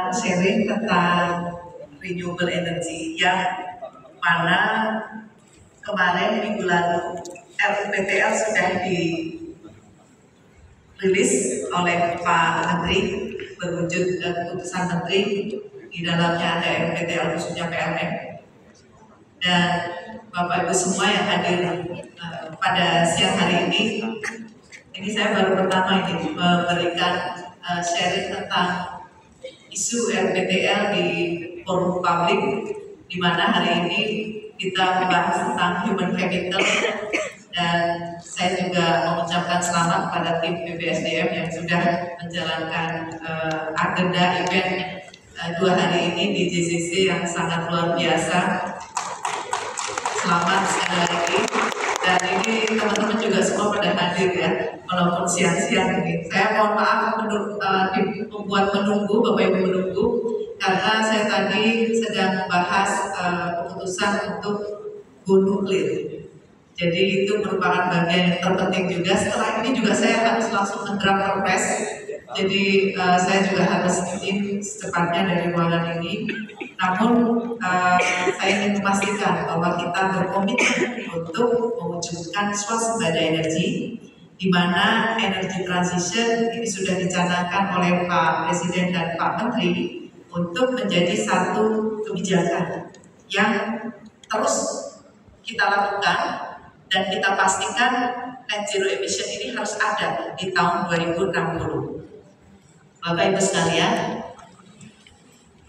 sharing tentang renewable energy yang mana kemarin minggu lalu RUPTL sudah dirilis oleh Pak Menteri berwujud keputusan Menteri. Di dalamnya ada RUPTL khususnya PLN dan Bapak Ibu semua yang hadir pada siang hari ini saya baru pertama ini memberikan sharing tentang isu RUPTL di forum publik, di mana hari ini kita membahas tentang human capital, dan saya juga mengucapkan selamat pada tim BPSDM yang sudah menjalankan agenda event 2 hari ini di JCC yang sangat luar biasa. Selamat sekali lagi. Dan ini teman-teman juga semua pada hadir ya, walaupun siang-siang ini. Saya mohon maaf membuat menunggu, Bapak Ibu menunggu, karena saya tadi sedang membahas keputusan untuk go nuklir. Jadi itu merupakan bagian yang terpenting juga. Setelah ini juga saya harus langsung mendraft perpres. Jadi saya juga harus izin secepatnya dari ruangan ini. Namun saya ingin memastikan bahwa kita berkomitmen untuk mewujudkan swasembada energi, di mana energy transition ini sudah dicanangkan oleh Pak Presiden dan Pak Menteri untuk menjadi satu kebijakan yang terus kita lakukan dan kita pastikan net zero emission ini harus ada di tahun 2060. Bapak Ibu sekalian,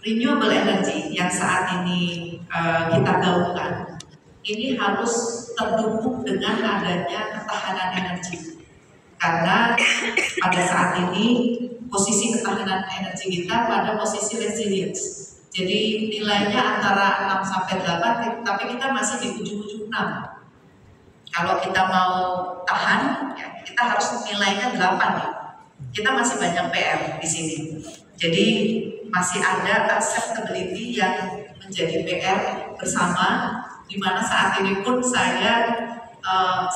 renewable energy yang saat ini kita gaungkan ini harus terdukung dengan adanya ketahanan energi, karena pada saat ini posisi ketahanan energi kita pada posisi resilience. Jadi nilainya antara 6 sampai 8, tapi kita masih di ujung-ujung 6. Kalau kita mau tahan, ya, kita harus nilainya 8 ya. Kita masih banyak PR di sini. Jadi masih ada acceptability yang menjadi PR bersama, di mana saat ini pun saya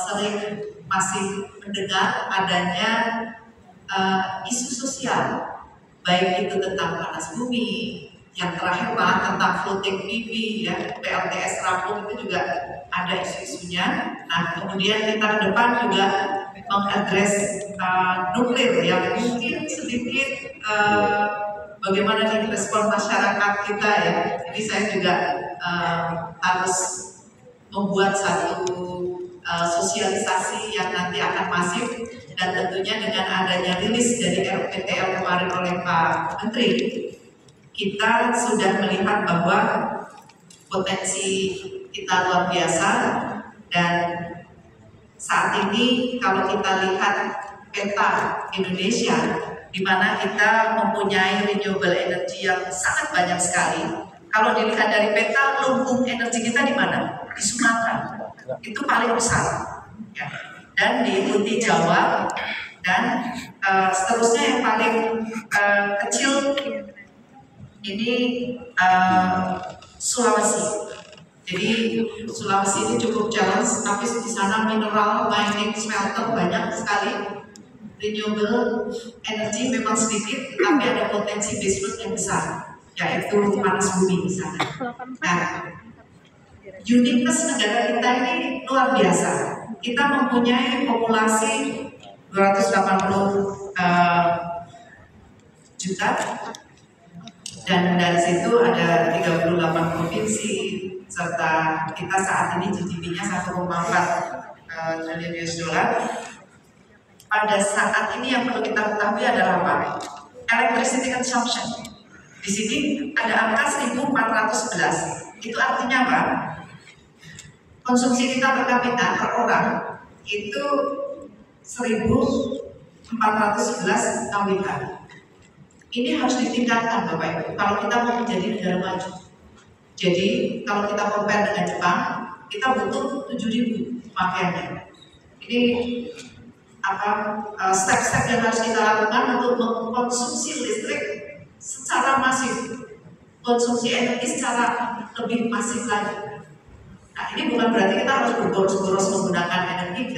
sering masih mendengar adanya isu sosial, baik itu tentang panas bumi, yang terakhir malah tentang floating PV, ya, PLTS rampung itu juga ada isu-isunya. Nah, kemudian kita ke depan juga mengadres nuklir yang mungkin sedikit bagaimana nih respon masyarakat kita ya. Jadi saya juga harus membuat satu sosialisasi yang nanti akan masif, dan tentunya dengan adanya rilis dari RUPTL kemarin oleh Pak Menteri, kita sudah melihat bahwa potensi kita luar biasa. Dan saat ini kalau kita lihat peta Indonesia, di mana kita mempunyai renewable energy yang sangat banyak sekali. Kalau dilihat dari peta, lumbung energi kita di mana? Di Sumatera, itu paling besar, ya. Dan diikuti Jawa, dan seterusnya yang paling kecil ini Sulawesi. Jadi Sulawesi ini cukup challenge, tapi di sana mineral, mining, smelter banyak sekali. Renewable energy memang sedikit, tapi ada potensi baseload yang besar, yaitu panas bumi di sana. Nah, uniqueness negara kita ini luar biasa. Kita mempunyai populasi 280 juta, dan dari situ ada 38 provinsi, serta kita saat ini GDP-nya 1,4 triliun US dollar. Pada saat ini yang perlu kita ketahui adalah apa? Electricity consumption. Di sini ada angka 1411. Itu artinya apa? Konsumsi kita per kapita per orang itu 1411 kWh. Ini harus ditingkatkan Bapak Ibu kalau kita mau menjadi negara maju. Jadi kalau kita compare dengan Jepang, kita butuh 7.000 pemakaiannya. Ini step-step yang harus kita lakukan untuk mengkonsumsi listrik secara masif, konsumsi energi secara lebih masif lagi. Nah, ini bukan berarti kita harus berboros-boros menggunakan energi,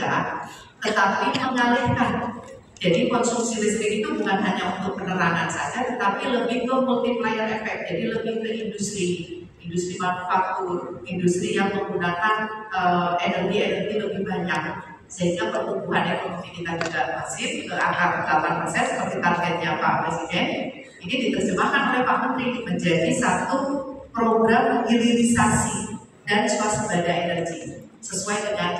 tetapi mengalihkan Jadi konsumsi listrik itu bukan hanya untuk penerangan saja, tetapi lebih ke multiplier effect. Jadi lebih ke industri manufaktur, industri yang menggunakan energi lebih banyak, sehingga pertumbuhan ekonomi kita juga masif ke angka 8% seperti targetnya Pak Presiden. Ini diterjemahkan oleh Pak Menteri menjadi satu program hilirisasi dan swasembada energi sesuai dengan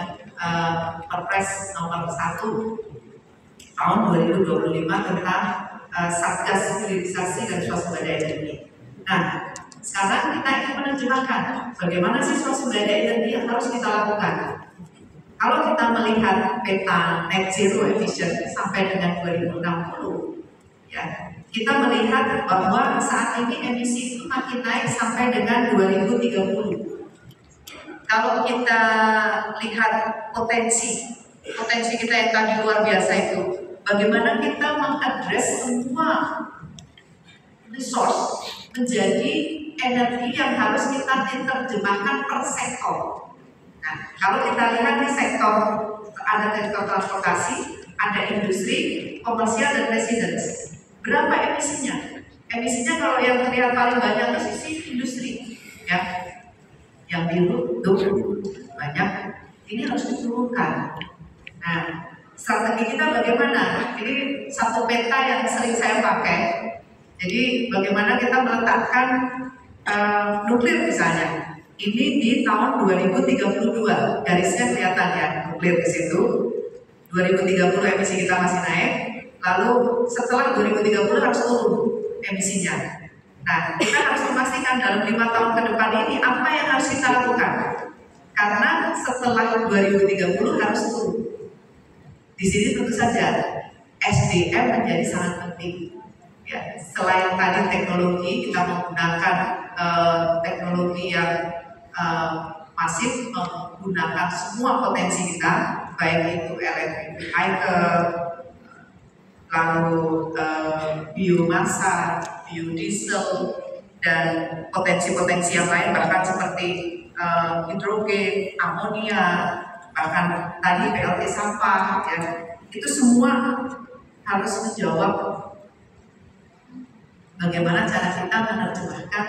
Perpres nomor 1 tahun 2025 tentang Satgas Hilirisasi dan Swasembada Energi. Nah, sekarang kita ingin menerjemahkan bagaimana sih swasembada energi yang harus kita lakukan. Kalau kita melihat peta net zero emission sampai dengan 2060, ya, kita melihat bahwa saat ini emisi itu makin naik sampai dengan 2030. Kalau kita lihat potensi kita yang tadi luar biasa itu, bagaimana kita mengadres semua resource menjadi energi yang harus kita diterjemahkan per sektor. Nah, kalau kita lihat di sektor, ada sektor transportasi, ada industri, komersial, dan residence. Berapa emisinya? Emisinya kalau yang terlihat paling banyak itu sisi industri, ya, yang biru tuh banyak. Ini harus diturunkan. Nah, strategi kita bagaimana? Ini satu peta yang sering saya pakai. Jadi bagaimana kita meletakkan nuklir misalnya. Ini di tahun 2032, garisnya kelihatan ya, nuklir di situ. 2030 emisi kita masih naik. Lalu setelah 2030 harus turun emisinya. Nah, kita harus memastikan dalam 5 tahun ke depan ini apa yang harus kita lakukan. Karena setelah 2030 harus turun. Di sini tentu saja SDM menjadi sangat penting. Ya, selain tadi teknologi, kita menggunakan teknologi yang masif, menggunakan semua potensi kita, baik itu electric vehicle, lalu biomasa, biodiesel, dan potensi-potensi yang lain, bahkan seperti hidrogen, amonia, bahkan tadi PLT sampah, ya, itu semua harus menjawab bagaimana cara kita menerjemahkan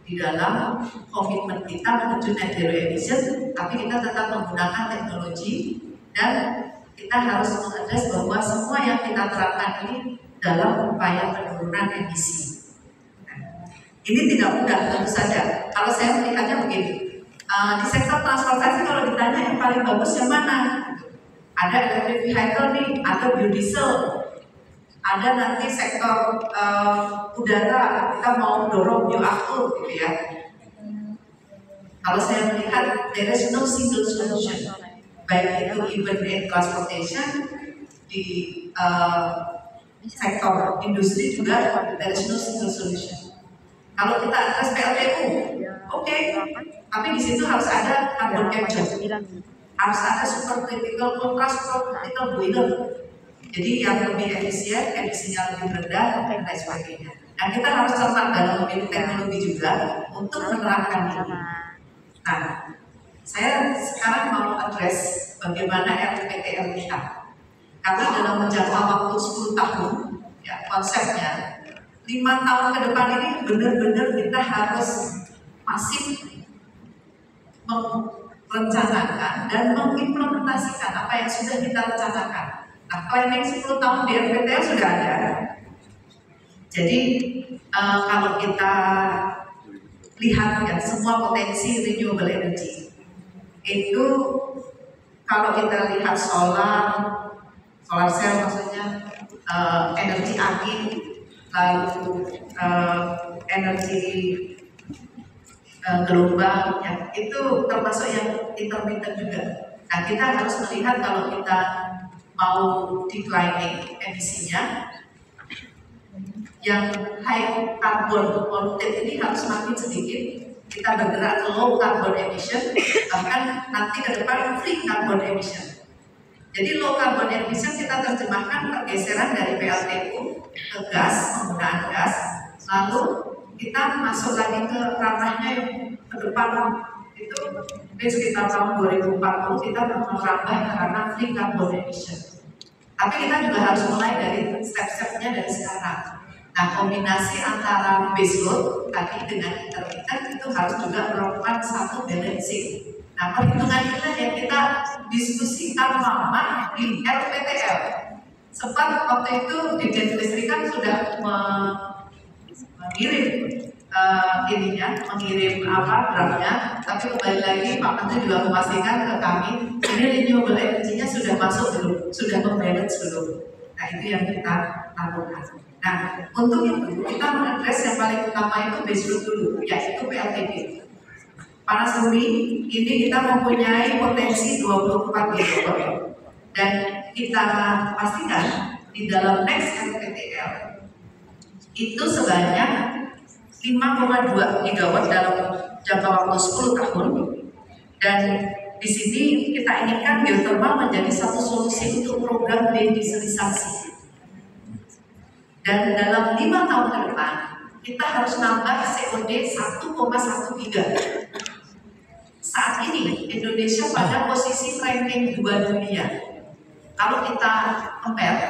di dalam komitmen kita menuju net zero emission, tapi kita tetap menggunakan teknologi dan kita harus mengadres bahwa semua yang kita terapkan ini dalam upaya penurunan emisi. Ini tidak mudah tentu saja. Kalau saya melihatnya begini, di sektor transportasi kalau ditanya yang paling bagus yang mana? Ada electric vehicle nih, ada biodiesel, ada nanti sektor udara, kita mau dorong bioaftur gitu ya. Kalau saya melihat there is no single solution, baik itu even in transportation, di sektor industri juga there is no single solution. Kalau kita address PLTU, oke, tapi di situ harus ada carbon capture, harus ada supercritical, ultra-supercritical boiler. Jadi yang lebih efisien, emisinya lebih rendah, dan lain sebagainya. Dan kita harus cermat dalam memilih teknologi juga untuk menerapkan ini. Nah, saya sekarang mau address bagaimana RPTL kita. Karena dalam menjangka waktu 10 tahun, ya, konsepnya 5 tahun ke depan ini benar-benar kita harus masif merencanakan dan mengimplementasikan apa yang sudah kita rencanakan. Nah, planning 10 tahun di RPTL sudah ada. Jadi kalau kita lihat ya semua potensi renewable energy itu, kalau kita lihat solar cell maksudnya, energi angin, lalu energi gelombang, ya, itu termasuk yang intermittent juga. Nah, kita harus melihat kalau kita mau declining emisinya, yang high carbon polluted ini harus semakin sedikit. Kita bergerak ke low carbon emission, bahkan nanti ke depan free carbon emission. Jadi low carbon emission kita terjemahkan pergeseran dari PLTU ke gas, penggunaan gas, lalu kita masuk lagi ke ranahnya yang ke depan itu di sekitar tahun 2040 kita merambah ke ranah free carbon emission. Tapi kita juga harus mulai dari step-stepnya dari sekarang. Nah, kombinasi antara base load tadi dengan intermittent itu harus juga melakukan satu balancing. Nah, perhitungan kita yang kita diskusikan lama di RPTL. Sempat waktu itu Dirjen Kelistrikan sudah mengirim mengirim draftnya, tapi kembali lagi Pak Menteri juga memastikan ke kami ini renewable energy-nya sudah masuk belum, sudah membalance belum. Nah, itu yang kita lakukan. Nah, untuk itu kita mengadres yang paling utama itu base load dulu, yaitu PLTP. Panas bumi ini kita mempunyai potensi 24 gigawatt dan kita pastikan di dalam next RPTL itu sebanyak 5,2 gigawatt dalam jangka waktu 10 tahun, dan di sini kita inginkan geothermal menjadi satu solusi untuk program dedieselisasi. Dan dalam 5 tahun ke depan kita harus nambah COD 1,1 giga. Saat ini Indonesia pada posisi ranking 2 dunia. Kalau kita compare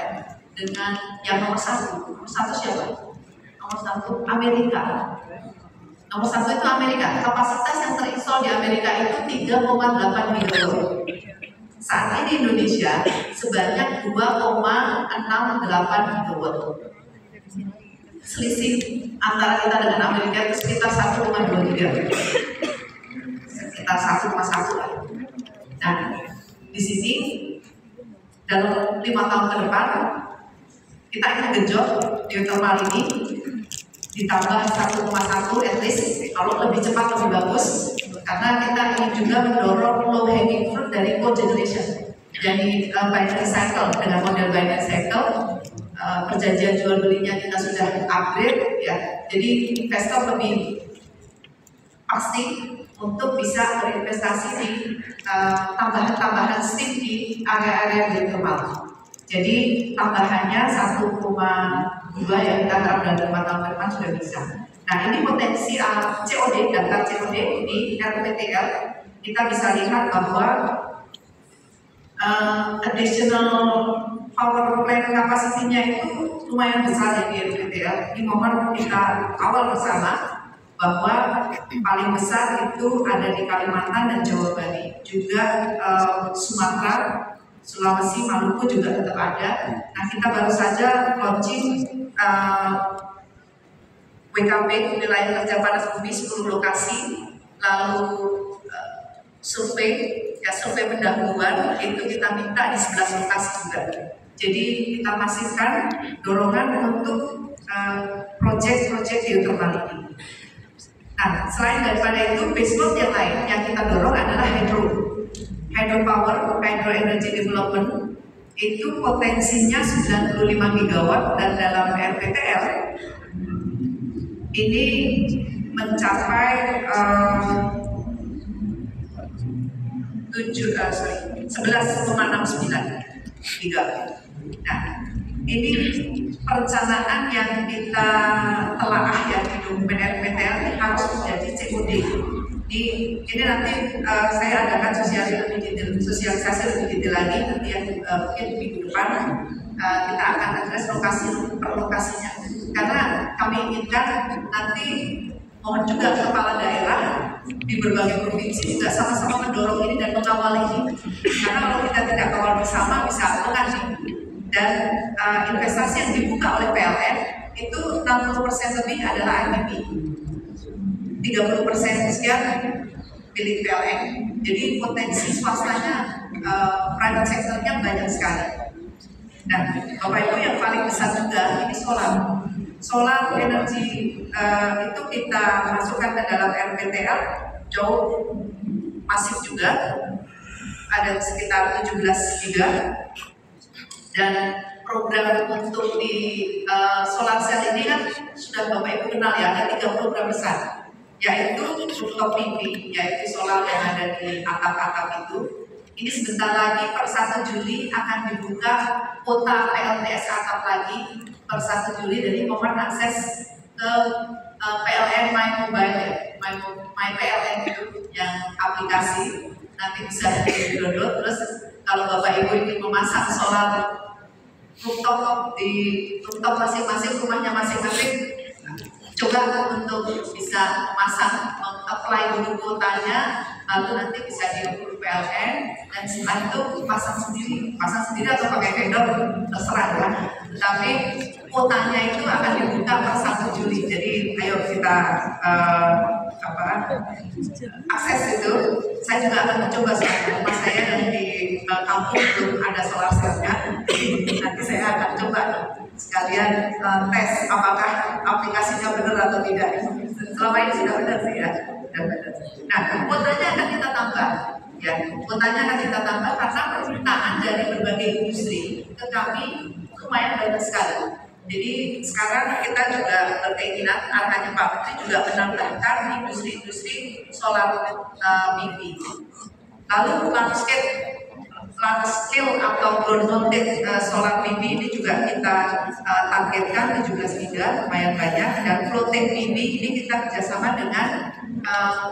dengan yang nomor satu siapa? Nomor satu Amerika. Nomor satu itu Amerika. Kapasitas yang terinstall di Amerika itu 3,8 gigawatt. Saat ini Indonesia sebanyak 2,68 gigawatt. Selisih antara kita dengan Amerika itu sekitar 1,2 gigawatt. Sekitar 1,1 lah. Nah, di sini dalam 5 tahun ke depan kita ingin genjot geothermal ini ditambah 1,1 at least, kalau lebih cepat lebih bagus, karena kita ingin juga mendorong low hanging fruit dari cogeneration, jadi binary cycle. Dengan model binary cycle, perjanjian jual belinya kita sudah upgrade ya, jadi investor lebih pasti untuk bisa berinvestasi di tambahan-tambahan steam di area-area geothermal. Jadi tambahannya 1,2 yang kita harap dalam 5 tahun ke depan sudah bisa. Nah, ini potensi COD, daftar COD di RPTL, kita bisa lihat bahwa additional power plant kapasitinya itu lumayan besar ya di RPTL. Ini mohon kita awal bersama bahwa paling besar itu ada di Kalimantan dan Jawa Bali, juga Sumatera, Sulawesi, Maluku juga tetap ada. Nah, kita baru saja launching WKP, wilayah kerja panas bumi 10 lokasi, lalu survei pendahuluan itu kita minta di 11 lokasi juga. Jadi kita masifkan dorongan untuk proyek-proyek geothermal ini. Nah, selain daripada itu, baseload yang lain yang kita dorong adalah hydropower, hydro energy development. Itu potensinya 95 gigawatt dan dalam RPTL ini mencapai 11,69 gigawatt. Nah, ini perencanaan yang kita telaah ya di dokumen RPTL ini harus menjadi COD. Ini nanti saya adakan sosialisasi lebih detail lagi nanti yang mungkin minggu depan kita akan address lokasi per lokasinya, karena kami inginkan nanti mohon juga kepala daerah di berbagai provinsi juga sama-sama mendorong ini dan mengawal ini, karena kalau kita tidak kawal bersama bisa lengah. Dan investasi yang dibuka oleh PLN itu 60% lebih adalah IPP, 30% sekian milik PLN. Jadi potensi swastanya, private sectornya banyak sekali. Nah, Bapak Ibu, yang paling besar juga ini solar energy itu kita masukkan ke dalam RPTL jauh masif juga, ada sekitar 17 giga. Dan program untuk di solar cell ini kan sudah Bapak Ibu kenal ya, ada 3 program besar, yaitu rooftop PV, yaitu solar yang ada di atap-atap itu. Ini sebentar lagi per 1 Juli akan dibuka kuota PLTS atap lagi per 1 Juli, jadi mohon akses ke PLN My Mobile, My PLN itu yang aplikasi, nanti bisa di-download. Terus kalau Bapak Ibu ingin memasang solar rooftop masing-masing, rumahnya masing-masing, coba untuk bisa masang, apply dulu kuotanya, lalu nanti bisa diukur PLN, dan setelah itu pasang sendiri atau pakai vendor terserah ya. Tetapi kuotanya itu akan dibuka per 1 Juli. Jadi ayo kita akses itu. Saya juga akan mencoba soalnya rumah saya yang di kampung belum ada solar cell-nya. Nanti saya akan coba sekalian tes apakah aplikasinya benar atau tidak. Selama ini sudah benar sih ya. Nah, kuotanya akan kita tambah. Ya, kuotanya akan kita tambah karena permintaan dari berbagai industri ke kami lumayan banyak sekali. Jadi sekarang kita juga berkeinginan arahnya Pak Menteri juga menambahkan industri-industri solar PV. Lalu large scale atau ground mounted solar PV ini juga kita targetkan 17 giga, lumayan banyak. Dan floating PV ini kita kerjasama dengan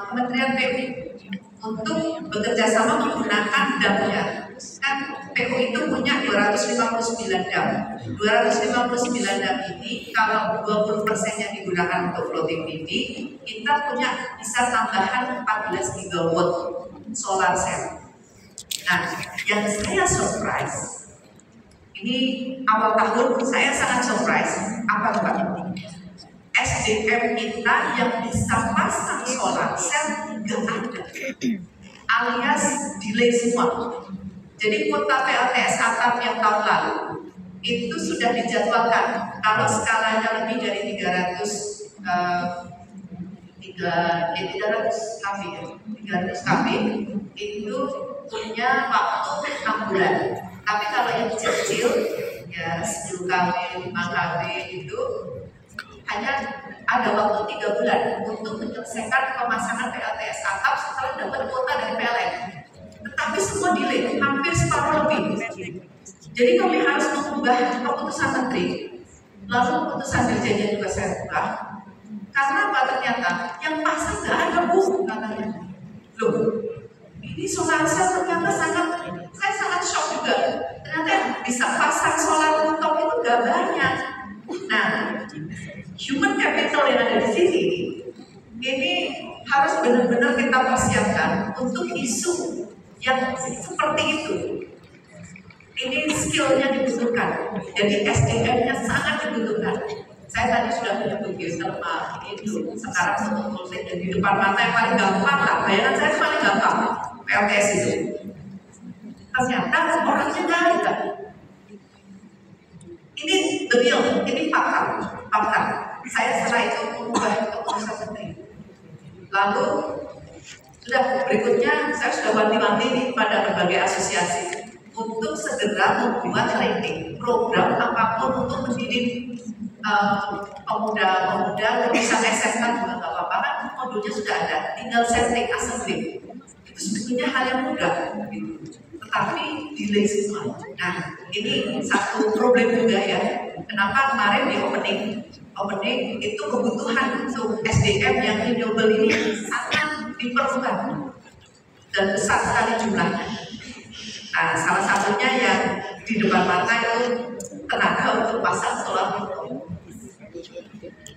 Kementerian PU untuk bekerjasama menggunakan damnya. Kan PU itu punya 259 dam. 259 dam ini kalau 20%-nya digunakan untuk floating PV, kita punya bisa tambahan 14 gigawatt solar cell. Nah, yang saya surprise, ini awal tahun saya sangat surprise, apa Pak? SDM kita yang bisa pasang solar cell nggak ada, alias delay semua. Jadi kuota PLTS atap yang tahun lalu itu sudah dijadwalkan. Kalau skalanya lebih dari 300 kW itu punya waktu 6 bulan. Tapi kalau yang kecil ya 10 kW, 5 kW itu hanya ada waktu 3 bulan untuk menyelesaikan pemasangan PLTS atap setelah dapat kuota dari PLN. Tetapi semua delay, hampir separuh lebih. Jadi kami harus mengubah keputusan menteri, lalu keputusan dirjennya juga saya ubah. Karena apa, ternyata yang pasang nggak ada Bu, katanya. Loh, ini solar cell ternyata saya sangat shock juga. Ternyata bisa pasang solar rooftop itu nggak banyak. Nah, human capital yang ada di sini ini harus benar-benar kita persiapkan untuk isu yang seperti itu. Ini skillnya dibutuhkan, jadi SDM-nya sangat dibutuhkan. Saya tadi sudah menyebut geothermal itu sekarang untuk voltage dan di depan mata yang paling gampang lah, bayangan saya paling gampang PLTS itu. Ternyata orangnya nggak ada. Ini real, ini fakta. Saya setelah itu mengubah keputusan menteri. Lalu sudah berikutnya saya sudah wanti-wanti pada berbagai asosiasi untuk segera membuat training program apapun untuk mendidik pemuda-pemuda lulusan SMK juga nggak apa-apa kan, modulnya sudah ada, tinggal setting assembly. Itu sebetulnya hal yang mudah, gitu. Tetapi delay semua. Nah, ini satu problem juga ya. Kenapa kemarin di opening itu kebutuhan untuk SDM yang renewable ini sangat diperlukan dan besar sekali jumlahnya. Nah, salah satunya yang di depan mata itu tenaga untuk pasang solar rooftop.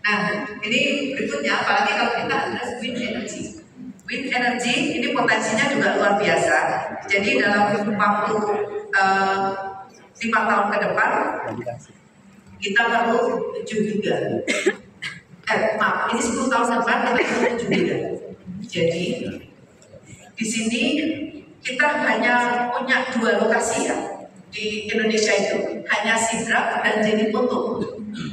Nah, ini berikutnya, apalagi kalau kita address wind energy. Wind energy ini potensinya juga luar biasa. Jadi dalam waktu 5 tahun ke depan kita perlu 7 giga. Ini 10 tahun ke depan kita perlu 7 giga. Jadi di sini kita hanya punya 2 lokasi ya di Indonesia itu, hanya Sidrap dan Jenipoto,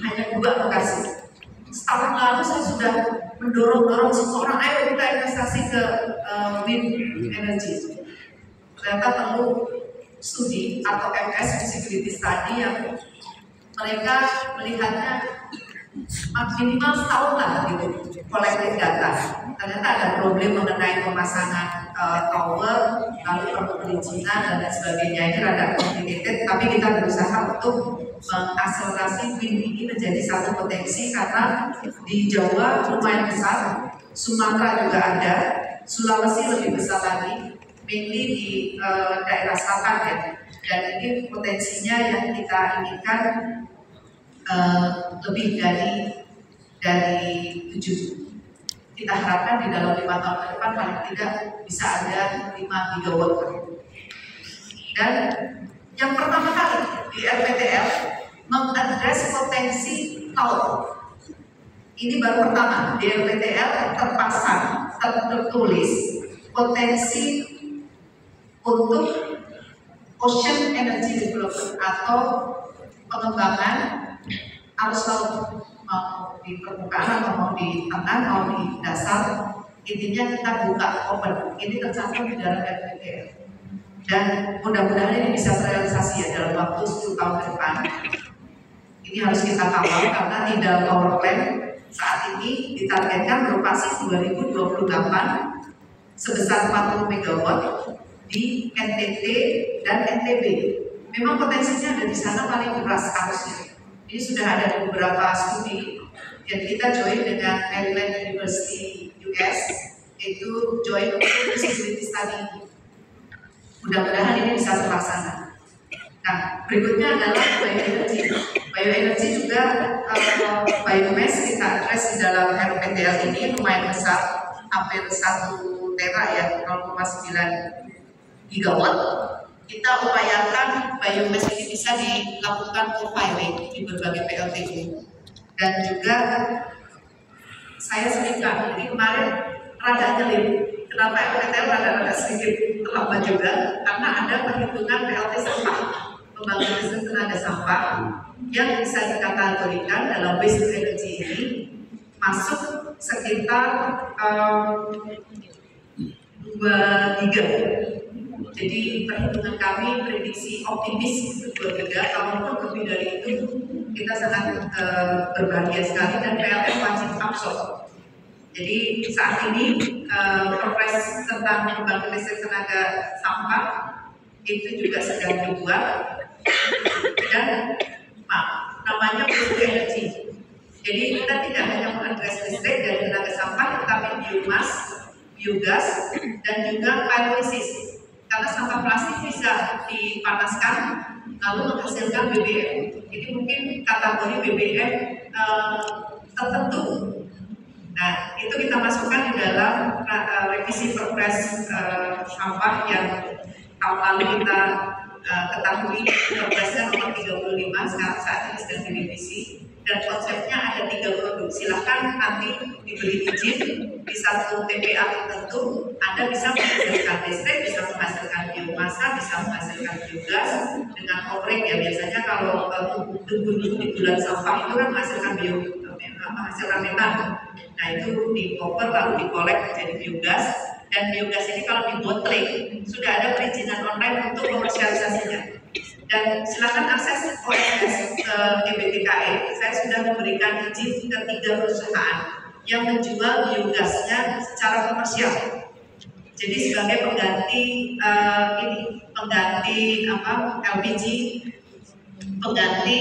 hanya 2 lokasi. Setahun lalu saya sudah mendorong semua orang, ayo kita investasi ke wind energy. Ternyata perlu studi atau MS visibility study yang mereka melihatnya minimal setahun lah gitu, collecting data. Ternyata ada problem mengenai pemasangan tower, lalu perlu perizinan dan lain sebagainya. Ini rada complicated, tapi kita berusaha untuk mengakselerasi wind ini menjadi satu potensi karena di Jawa lumayan besar, Sumatera juga ada, Sulawesi lebih besar lagi, mainly di daerah selatan ya. Dan ini potensinya yang kita inginkan lebih dari 7. Kita harapkan di dalam 5 tahun ke depan paling tidak bisa ada 5 gigawatt. Dan yang pertama kali di RPTL mengadres potensi laut. Ini baru pertama di RPTL tertulis potensi untuk ocean energy development atau pengembangan arus laut, mau di permukaan atau mau di tengah mau di dasar, intinya kita buka open. Ini tercantum di dalam RPTL dan mudah-mudahan ini bisa terrealisasi ya dalam waktu 10 tahun ke depan. Ini harus kita kawal karena Tidal Power Plant saat ini ditargetkan beroperasi 2028 sebesar 40 MW di NTT dan NTB. Memang potensinya ada di sana paling deras arusnya. Ini sudah ada beberapa studi yang kita join dengan Maryland University US, itu joint feasibility study. Mudah-mudahan ini bisa terlaksana. Nah, berikutnya adalah bioenergi. Bioenergi juga biomass kita address di dalam RPTL ini lumayan besar, hampir 1 tera ya, 0,9 gigawatt. Kita upayakan biomass ini bisa dilakukan profiling di berbagai PLTU. Dan juga saya seringkan, jadi kemarin rada nyelip. Kenapa RPTL rada sedikit terlambat juga? Karena ada perhitungan PLT sampah, pembangunan listrik tenaga sampah yang bisa dikategorikan dalam waste to energy ini masuk sekitar 2 giga. Jadi perhitungan kami prediksi optimis 2 giga, kalaupun lebih dari itu kita sangat berbahagia sekali dan PLN wajib absorb. Jadi saat ini Perpres tentang pembangkit listrik tenaga sampah itu juga sedang dibuat dan namanya waste to energy. Jadi kita tidak hanya mengadres listrik dari tenaga sampah, tetapi biomas, biogas, dan juga pyrolysis. Karena sampah plastik bisa dipanaskan lalu menghasilkan BBM. Jadi mungkin kategori BBM tertentu. Nah, itu kita masukkan di dalam revisi Perpres sampah yang tahun lalu kita ketahui Perpresnya nomor 35 sekarang saat ini sedang direvisi. Dan konsepnya ada 3 produk. Silahkan nanti diberi izin di satu TPA tertentu, Anda bisa menghasilkan listrik, bisa menghasilkan biomasa, bisa menghasilkan biogas dengan oprek ya. Biasanya kalau tunggu di bulan sampah itu kan menghasilkan metan. Nah itu di cover lalu dikolek menjadi biogas. Dan biogas ini kalau dibottling sudah ada perizinan online untuk komersialisasinya. Dan silakan akses OSS GBTKE. Saya sudah memberikan izin ke 3 perusahaan yang menjual biogasnya secara komersial. Jadi sebagai pengganti LPG, pengganti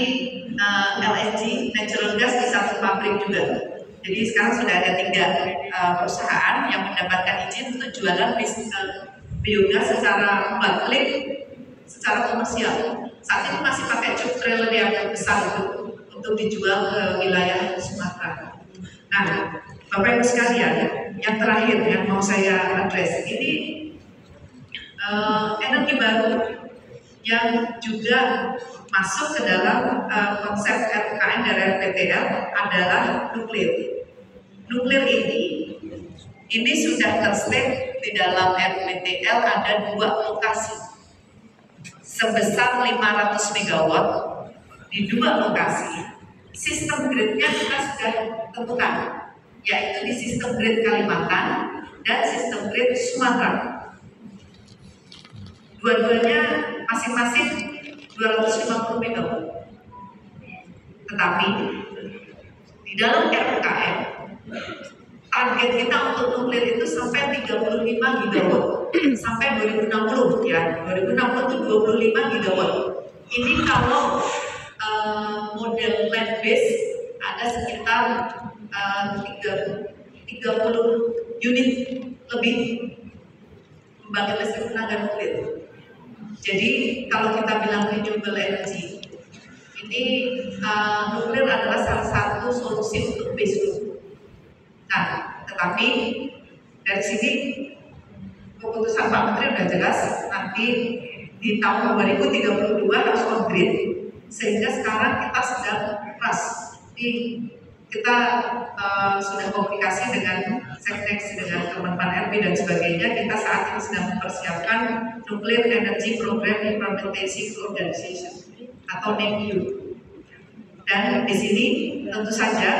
LNG, natural gas di satu pabrik juga. Jadi sekarang sudah ada 3 perusahaan yang mendapatkan izin untuk jualan biogas secara bundling, secara komersial. Saat ini masih pakai truk trailer yang besar itu untuk dijual ke wilayah Sumatera. Nah, Bapak Ibu sekalian, yang terakhir yang mau saya address ini energi baru yang juga masuk ke dalam konsep RUKN dari RPTL adalah nuklir. Nuklir ini sudah terstate di dalam RPTL ada 2 lokasi sebesar 500 MW di 2 lokasi. Sistem gridnya kita sudah tentukan, yaitu di sistem grid Kalimantan dan sistem grid Sumatera. Dua-duanya masing-masing 250 MW. Tetapi di dalam RUKM target kita untuk nuklir itu sampai 35 gigawatt sampai 2060 ya. 2060 itu 25 gigawatt. Ini kalau model land base ada sekitar 30 unit lebih pembangkit listrik tenaga nuklir. Jadi kalau kita bilang renewable energy, ini nuklir adalah salah satu solusi untuk base load. Nah, tetapi dari sini keputusan Pak Menteri sudah jelas nanti di tahun 2032 harus on grid, sehingga sekarang kita sedang rush. Kita sudah komunikasi dengan Seknex, dengan teman-teman RB dan sebagainya. Kita saat ini sedang mempersiapkan Nuclear Energy Program Implementation Organization atau NEPU. Dan di sini tentu saja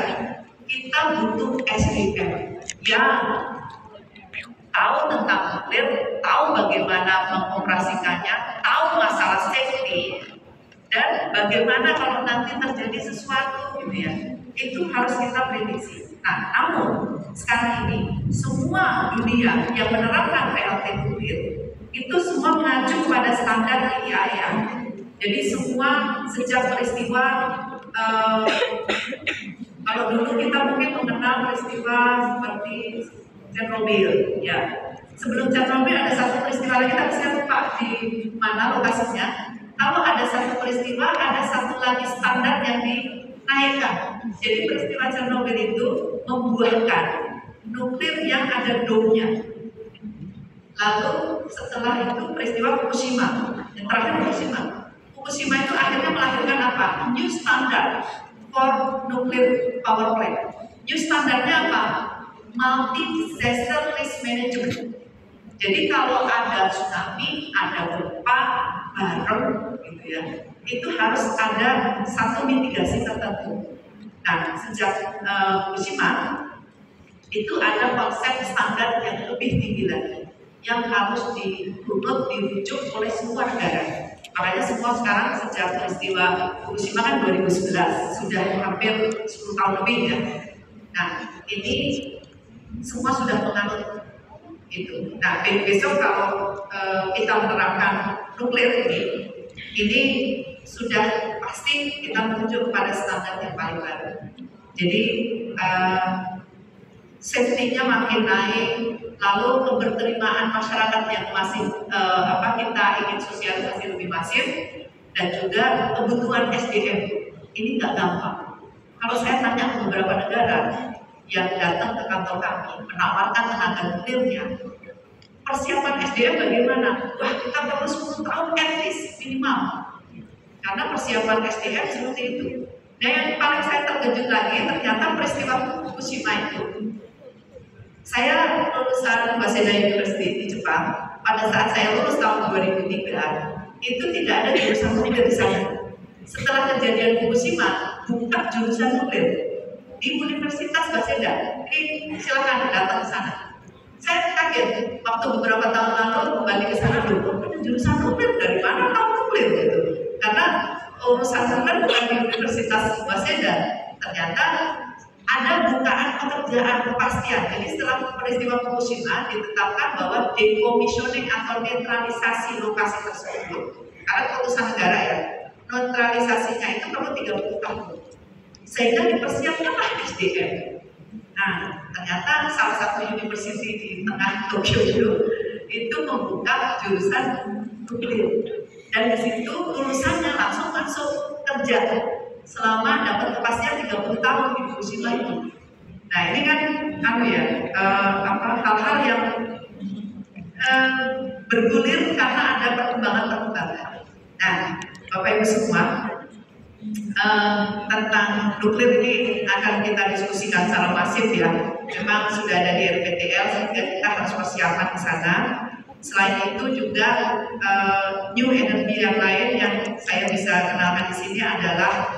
kita butuh SDM yang tahu tentang nuklir, tahu bagaimana mengoperasikannya, tahu masalah safety, dan bagaimana kalau nanti terjadi sesuatu gitu ya, itu harus kita prediksi. Nah, namun sekarang ini semua dunia yang menerapkan PLT nuklir itu semua mengacu pada standar IAEA. Jadi semua sejak peristiwa kalau dulu kita mungkin mengenal peristiwa seperti Chernobyl, ya. Sebelum Chernobyl ada satu peristiwa lagi, tapi saya lupa di mana lokasinya. Kalau ada satu peristiwa, ada satu lagi standar yang dinaikkan. Jadi peristiwa Chernobyl itu membuahkan nuklir yang ada dome-nya. Lalu setelah itu peristiwa Fukushima, yang terakhir Fukushima. Fukushima itu akhirnya melahirkan apa? New standard for nuclear power plant. New standarnya apa? Multi disaster risk management. Jadi kalau ada tsunami, ada gempa bareng gitu ya, itu harus ada satu mitigasi tertentu. Nah, sejak Fukushima itu ada konsep standar yang lebih tinggi lagi yang harus dirujuk oleh semua negara. Makanya semua sekarang sejak peristiwa Fukushima kan 2011, sudah hampir 10 tahun lebih ya. Nah, ini semua sudah menganut itu. Nah, besok kalau kita menerapkan nuklir ini sudah pasti kita menuju kepada standar yang paling baru. Jadi safety-nya makin naik, lalu keberterimaan masyarakat yang masih kita ingin sosialisasi lebih masif, dan juga kebutuhan SDM ini nggak gampang. Kalau saya tanya ke beberapa negara yang datang ke kantor kami menawarkan tenaga nuklirnya, persiapan SDM bagaimana? Wah, kita perlu 10 tahun at least minimal, karena persiapan SDM seperti itu. Dan yang paling saya terkejut lagi, ternyata peristiwa Fukushima itu, saya lulusan Waseda University di Jepang. Pada saat saya lulus tahun 2003, itu tidak ada jurusan nuklir di sana. Setelah kejadian Fukushima, buka jurusan nuklir di Universitas Waseda. Ini silakan datang ke sana. Saya kaget waktu beberapa tahun lalu kembali ke sana, loh, ada jurusan nuklir, dari mana tahu nuklir gitu? Karena urusan nuklir bukan di Universitas Waseda. Ternyata ada bukaan pekerjaan kepastian. Jadi setelah peristiwa Fukushima ditetapkan bahwa decommissioning atau netralisasi lokasi tersebut, karena keputusan negara ya, netralisasinya itu perlu 30 tahun. Sehingga dipersiapkanlah SDM. Nah, ternyata salah satu university di tengah Tokyo itu membuka jurusan nuklir. Dan di situ lulusannya langsung masuk kerja selama dapat kepastian 30 tahun di Fukushima itu. Nah, ini kan hal-hal yang bergulir karena ada perkembangan. Nah, Bapak Ibu semua, tentang nuklir ini akan kita diskusikan secara masif ya. Memang sudah ada di RPTL, sehingga kita harus persiapan di sana. Selain itu juga new energy yang lain yang saya bisa kenalkan di sini adalah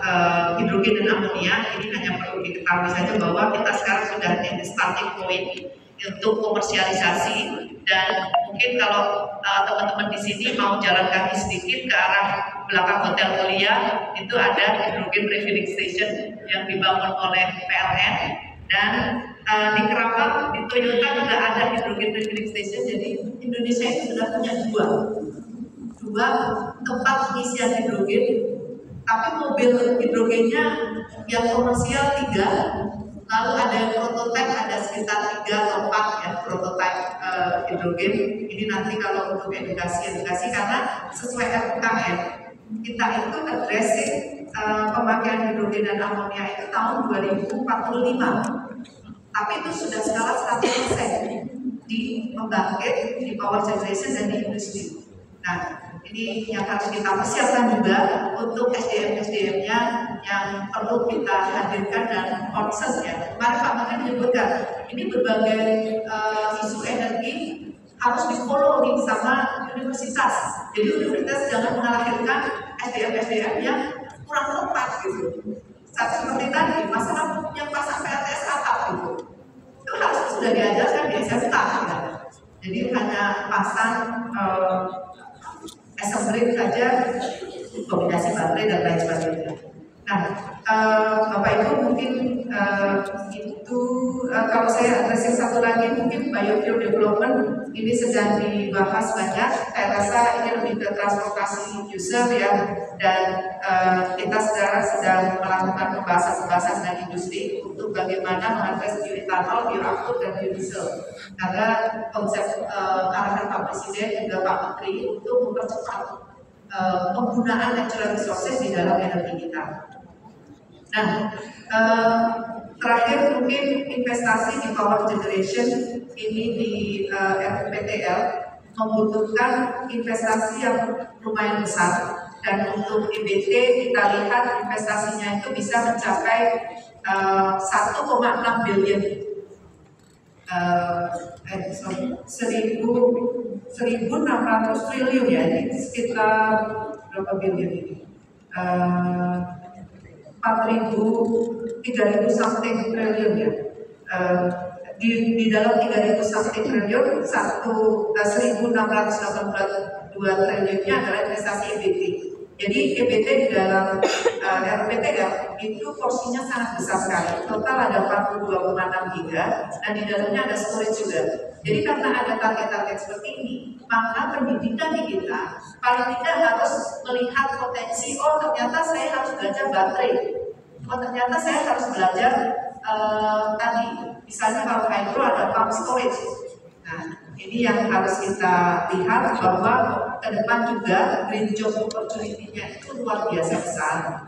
hidrogen dan amonia. Ini hanya perlu diketahui saja bahwa kita sekarang sudah di starting point untuk komersialisasi, dan mungkin kalau teman-teman di sini mau jalan kaki sedikit ke arah belakang Hotel Mulia, itu ada hidrogen refilling station yang dibangun oleh PLN, dan di Kerawang, di Toyota juga ada hidrogen refilling station. Jadi Indonesia itu sudah punya dua tempat pengisian hidrogen, tapi mobil hidrogennya yang komersial 3, lalu ada yang prototipe, ada sekitar 3 atau 4 ya prototipe hidrogen. Ini nanti kalau untuk edukasi karena sesuai RUKM kita itu addressing pemakaian hidrogen dan amonia itu tahun 2045. Tapi itu sudah skala 100% di pembangkit, di power generation dan di industri. Nah, ini yang harus kita persiapkan juga untuk SDM-SDM-nya yang perlu kita hadirkan dan concern ya. Kemarin Pak Menteri menyebutkan ini berbagai isu energi harus di-follow nih sama universitas. Jadi universitas jangan melahirkan SDM-SDM yang kurang tepat gitu. Seperti tadi, masalah yang pasang PLTS atap gitu. Itu harus sudah diajarkan di SMK ya. Jadi hanya pasang assembly saja, kombinasi baterai dan lain sebagainya. Nah, Bapak Ibu mungkin itu kalau saya addressing satu lagi mungkin biofuel development ini sedang dibahas banyak. Saya rasa ini lebih ke transportasi user ya, dan kita sekarang sedang melakukan pembahasan dengan industri untuk bagaimana mengadres bioetanol, bioaftur dan biodiesel. Karena konsep arahan Pak Presiden juga Pak Menteri untuk mempercepat penggunaan natural resources di dalam energi kita. Nah, terakhir mungkin investasi di power generation ini di RPTL membutuhkan investasi yang lumayan besar, dan untuk EBT kita lihat investasinya itu bisa mencapai 1,6 billion 1.600 triliun ya, ini sekitar berapa billion ini? 3.000 something triliun ya. Di dalam 3.000 something triliun, 1.682 triliunnya adalah investasi EBT. Jadi EBT di dalam RPTL itu porsinya sangat besar sekali. Total ada 42,6 giga dan di dalamnya ada storage juga. Jadi karena ada target-target seperti ini, maka pendidikan di kita paling tidak harus melihat potensi. Oh ternyata saya harus belajar baterai. Oh ternyata saya harus belajar tadi, misalnya kalau hydro ada pump storage. Nah, ini yang harus kita lihat bahwa ke depan juga green job opportunity-nya itu luar biasa besar.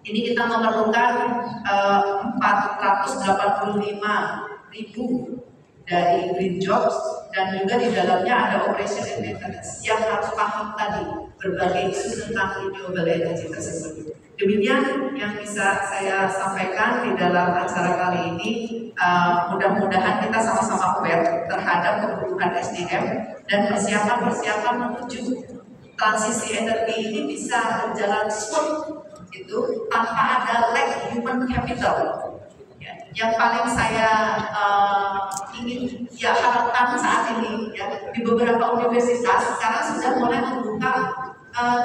Ini kita memerlukan 485.000 dari green jobs, dan juga di dalamnya ada operation and maintenance yang harus paham tadi berbagai isu tentang renewable energy tersebut. Demikian yang bisa saya sampaikan di dalam acara kali ini. Mudah-mudahan kita sama-sama aware terhadap kebutuhan SDM dan persiapan menuju transisi energi ini bisa berjalan smooth itu tanpa ada lack human capital. Ya, yang paling saya ingin harapkan saat ini ya, di beberapa universitas sekarang sudah mulai membuka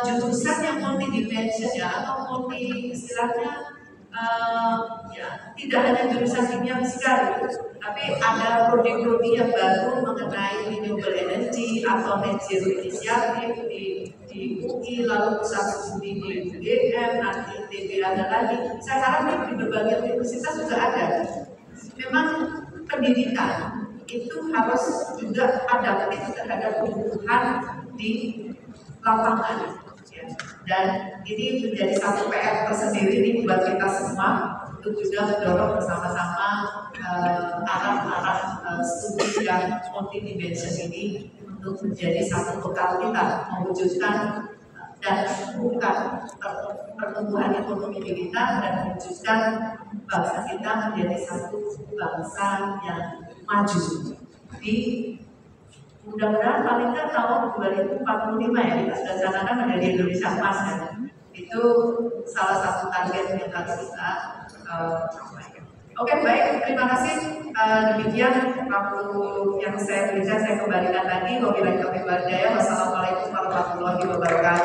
jurusan yang multidimension ya, atau multi istilahnya tidak hanya jurusan kimia fisika gitu, tapi ada prodi-prodi yang baru mengenai renewable energy atau net zero inisiatif di UI, lalu pusat studi di UGM, nanti ITB ada lagi. Saya harap di berbagai universitas juga ada. Memang pendidikan itu harus juga adaptif terhadap kebutuhan di lapangan. Dan ini menjadi satu PR tersendiri nih buat kita semua untuk juga mendorong bersama-sama arah-arah studi yang multidimension ini untuk menjadi satu bekal kita mewujudkan dan membuka pertumbuhan ekonomi kita dan mewujudkan bangsa kita menjadi satu bangsa yang maju. Jadi mudah-mudahan paling nggak tahun 2045 ya kita sudah canangkan menjadi Indonesia emas kan. Itu salah satu target yang harus kita capai. Oke, baik, terima kasih. Demikian waktu yang saya berikan, saya kembalikan lagi. Wassalamualaikum warahmatullahi wabarakatuh.